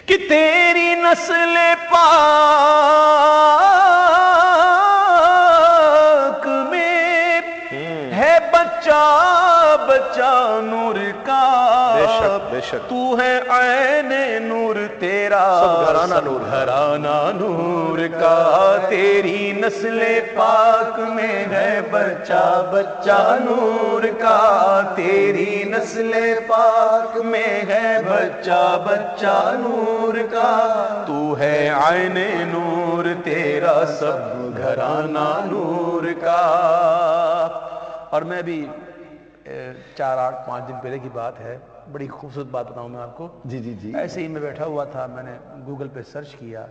کہ تیری نسل پاک میں ہے بچہ بچہ نور کا، بے شک بے شک، تو ہے عین نور تیرا سب گھرانہ نور، گھرانہ نور کا، تیری نسل پاک میں ہے بچہ بچہ نور کا، تیری نسل پاک میں ہے بچہ بچہ نور کا، تو ہے عین نور تیرا سب گھرانہ نور کا۔ اور میں بھی 4-8-5 دن پہلے کی بات ہے، بڑی خوبصورت بات بتاؤں میں آپ کو۔ جی جی جی، ایسے ہی میں بیٹھا ہوا تھا، میں نے گوگل پہ سرچ کیا،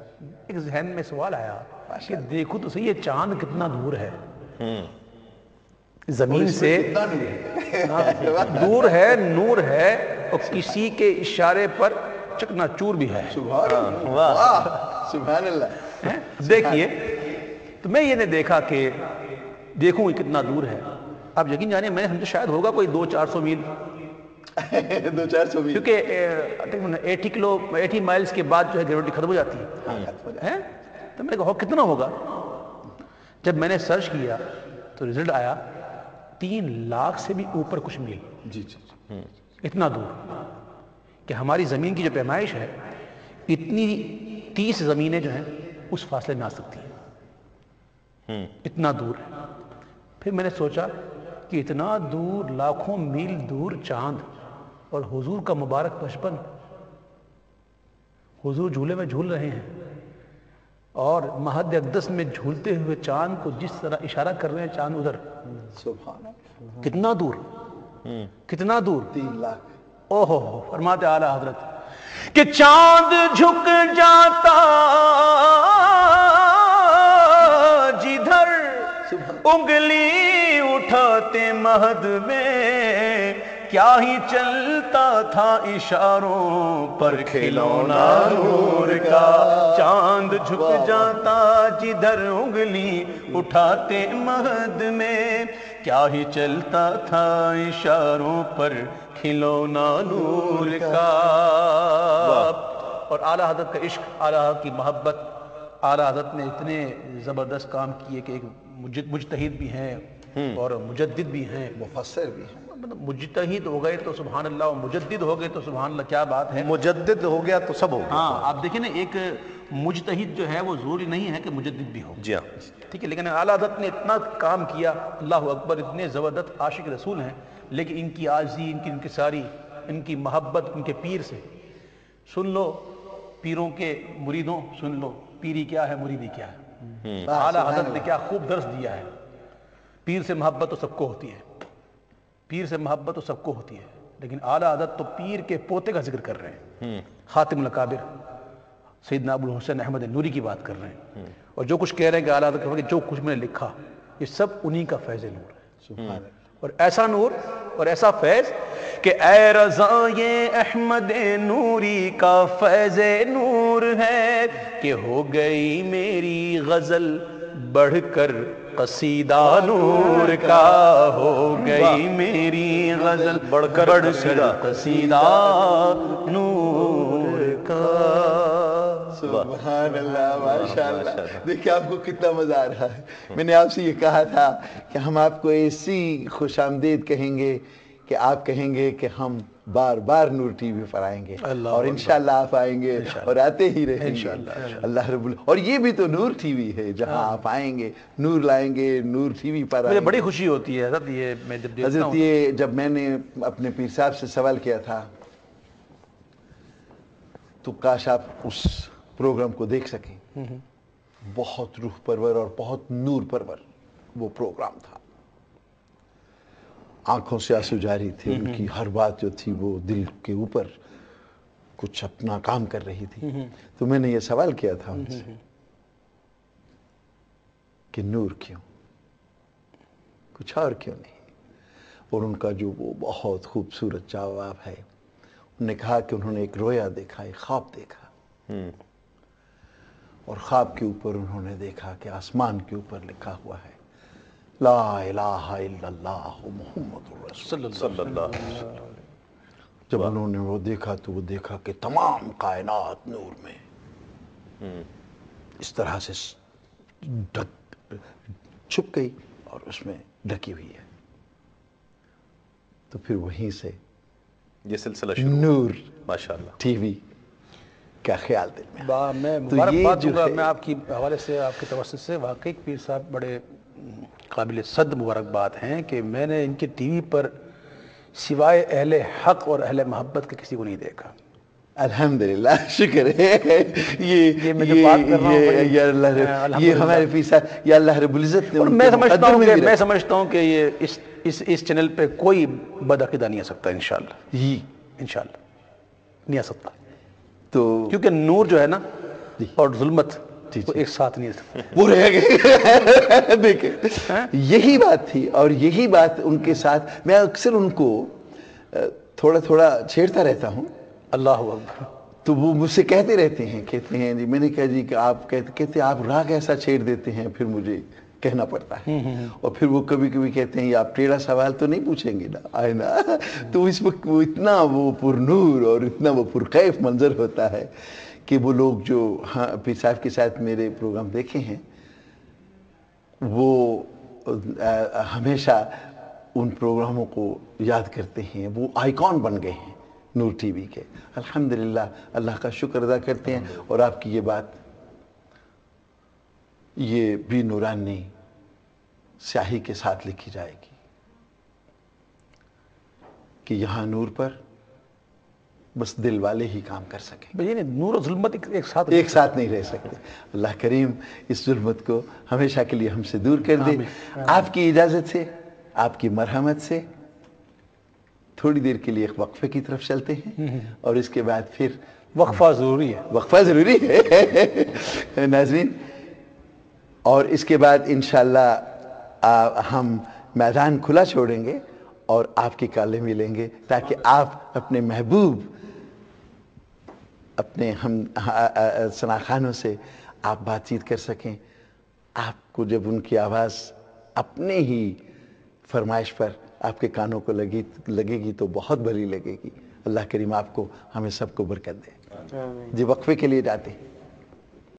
ایک ذہن میں سوال آیا کہ دیکھو تو صحیح یہ چاند کتنا دور ہے زمین سے، دور ہے، نور ہے، اور کسی کے اشارے پر چکنا چور بھی ہے۔ سبحان اللہ، سبحان اللہ۔ دیکھیے تو میں یہ نے دیکھا کہ دیکھوں یہ کتنا دور ہے۔ آپ یقین جانیں میں سمجھا شاید ہوگا کوئی 200-400 میل، 200-400 میل، کیونکہ 80 مائلز کے بعد جو ہے گریویٹی ختم ہو جاتی ہے۔ تو میں نے کہا کتنا ہوگا؟ جب میں نے سرچ کیا تو رزلٹ آیا 3 لاکھ سے بھی اوپر کچھ میل، جی جی، اتنا دور کہ ہماری زمین کی جو پیمائش ہے اتنی 30 زمینیں جو ہیں اس فاصلے میں آ سکتی ہیں، اتنا دور ہے۔ پھر میں نے سوچا کہ اتنا دور، لاکھوں میل دور چاند، اور حضور کا مبارک بچپن، حضور جھولے میں جھول رہے ہیں اور مہد اقدس میں جھولتے ہوئے چاند کو جس طرح اشارہ کر رہے ہیں، چاند ادھر، سبحان اللہ، کتنا دور، کتنا دور۔ 3 لاکھ، اوہو، فرماتے اعلیٰ حضرت کہ چاند جھک جاتا جدھر انگلی اٹھاتے مہد میں، کیا ہی چلتا تھا اشاروں پر کھلونا نور کا، چاند جھک جاتا جدھر انگلی اٹھاتے مہد میں، کیا ہی چلتا تھا اشاروں پر کھلونا نور کا۔ اور اعلیٰ حضرت کا عشق، اعلیٰ حضرت کی محبت، اعلیٰ حضرت نے اتنے زبردست کام کیے کہ ایک مجتہد بھی ہیں اور مجدد بھی ہیں، مفسر بھی ہیں، مجتہد ہو گئے تو سبحان اللہ، اور مجدد ہو گئے تو سبحان اللہ، کیا بات ہے۔ مجدد ہو گیا تو سب ہو گیا۔ ہاں آپ دیکھیں نا، ایک مجتہد جو ہے وہ ضروری نہیں ہے کہ مجدد بھی ہو، جی ہاں، ٹھیک ہے، لیکن اعلیٰ حضرت نے اتنا کام کیا، اللہ اکبر، اتنے زبردست عاشق رسول ہیں، لیکن ان کی عاجزی، ان کی انکساری، ان کی محبت ان کے پیر سے۔ سن لو پیروں کے مریدوں، سن لو پیری کیا ہے، مریدی کیا ہے۔ اعلیٰ حضرت نے کیا خوب درس دیا ہے۔ پیر سے محبت تو سب کو ہوتی ہے، پیر سے محبت تو سب کو ہوتی ہے، لیکن اعلیٰ حضرت تو پیر کے پوتے کا ذکر کر رہے ہیں، خاتم الاکابر سیدنا ابو الحسین احمد نوری کی بات کر رہے ہیں، اور جو کچھ کہہ رہے ہیں کہ اعلیٰ حضرت کہ جو کچھ میں نے لکھا یہ سب انہی کا فیض نور ہے، سبحان اللہ، اور ایسا نور اور ایسا فیض کہ اے رضا یہ احمد نوری کا فیض نور ہے، کہ ہو گئی میری غزل بڑھ کر قصیدہ نور کا، ہو گئی میری غزل بڑھ کر قصیدہ نور کا۔ سبحان اللہ، ماشاءاللہ۔ دیکھیں آپ کو کتنا مزہ آ رہا ہے۔ میں نے آپ سے یہ کہا تھا کہ ہم آپ کو ایسی خوش آمدید کہیں گے کہ آپ کہیں گے کہ ہم بار بار نور ٹی وی پر آئیں گے، اور انشاءاللہ آپ آئیں گے اور آتے ہی رہیں گے اللہ رب اور یہ بھی تو نور ٹی وی ہے جہاں آپ آئیں گے، نور لائیں گے، نور ٹی وی پر مجھے بڑی خوشی ہوتی ہے حضرت، یہ میں جب دیکھتا حضرت ہوں یہ جب میں نے اپنے پیر صاحب سے سوال کیا تھا تو کاش آپ اس پروگرام کو دیکھ سکیں، بہت روح پرور اور بہت نور پرور وہ پروگرام تھا، آنکھوں سے آنسو جاری تھے، ان کی ہر بات جو تھی وہ دل کے اوپر کچھ اپنا کام کر رہی تھی۔ تو میں نے یہ سوال کیا تھا ان سے کہ نور کیوں، کچھ اور کیوں نہیں، اور ان کا جو وہ بہت خوبصورت جواب ہے، انہوں نے کہا کہ انہوں نے ایک رویا دیکھا، ایک خواب دیکھا، اور خواب کے اوپر انہوں نے دیکھا کہ آسمان کے اوپر لکھا ہوا ہے لا الہ الا اللہ محمد رسول صلی اللہ علیہ وسلم۔ جب انہوں نے وہ دیکھا تو وہ دیکھا کہ تمام کائنات نور میں اس طرح سے چھپ گئی اور اس میں ڈھکی ہوئی ہے. تو پھر وہیں سے یہ سلسلہ شروع نور ماشاءاللہ ٹی وی کا خیال دل میں آیا. میں تو مبارکباد جو دوں گا ہے- میں آپ کی حوالے سے، آپ کے توسط سے. واقعی پیر صاحب بڑے قابل صد مبارکباد ہیں کہ میں نے ان کے ٹی وی پر سوائے اہل حق اور اہل محبت کے کسی کو نہیں دیکھا. الحمدللہ، شکر ہے. یہ میں جو بات کر رہا ہوں بڑی- یہ اللہ یہ الحمدللہ. ہمارے پیسہ یہ اللہ رب العزت نے اور ان میں کے سمجھتا مقدر ہوں میں کہ بھی میں رکھا. سمجھتا ہوں کہ یہ اس چینل پہ کوئی بدعقیدہ نہیں آ سکتا انشاءاللہ. جی انشاءاللہ نہیں آ سکتا، تو کیونکہ نور جو ہے نا اور ظلمت وہ ایک ساتھ نہیں آ سکتا. وہ رہ گئے. دیکھیں یہی بات تھی، اور یہی بات ان کے ساتھ میں اکثر ان کو تھوڑا تھوڑا چھیڑتا رہتا ہوں. اللہ اکبر. تو وہ مجھ سے کہتے رہتے ہیں، کہتے ہیں جی، میں نے کہا جی کہ آپ کہتے آپ راگ ایسا چھیڑ دیتے ہیں، پھر مجھے کہنا پڑتا ہے. اور پھر وہ کبھی کبھی کہتے ہیں یہ آپ ٹیڑھا سوال تو نہیں پوچھیں گے نا، آئے نا. تو اس وقت وہ اتنا وہ پر نور اور اتنا وہ پرکیف منظر ہوتا ہے کہ وہ لوگ جو پیر صاحب کے ساتھ میرے پروگرام دیکھے ہیں وہ ہمیشہ ان پروگراموں کو یاد کرتے ہیں. وہ آئیکن بن گئے ہیں نور ٹی وی کے. الحمدللہ اللہ کا شکر ادا کرتے ہیں. اور آپ کی یہ بات یہ بھی نورانی سیاہی کے ساتھ لکھی جائے گی کہ یہاں نور پر بس دل والے ہی کام کر سکیں. یہ نور اور ظلمت ایک ساتھ نہیں رہ سکتے. اللہ کریم اس ظلمت کو ہمیشہ کے لیے ہم سے دور کر دے. آپ کی اجازت سے، آپ کی مرحمت سے تھوڑی دیر کے لیے ایک وقفے کی طرف چلتے ہیں، اور اس کے بعد پھر وقفہ ضروری ہے. وقفہ ضروری ہے ناظرین. اور اس کے بعد انشاءاللہ ہم میدان کھلا چھوڑیں گے اور آپ کی کالیں ملیں گے، تاکہ آپ اپنے محبوب، اپنے ہم ثناخانوں سے آپ بات چیت کر سکیں. آپ کو جب ان کی آواز اپنے ہی فرمائش پر آپ کے کانوں کو لگے گی تو بہت بھلی لگے گی. اللہ کریم آپ کو، ہمیں سب کو برکت دے. جی وقفے کے لیے جاتے ہیں.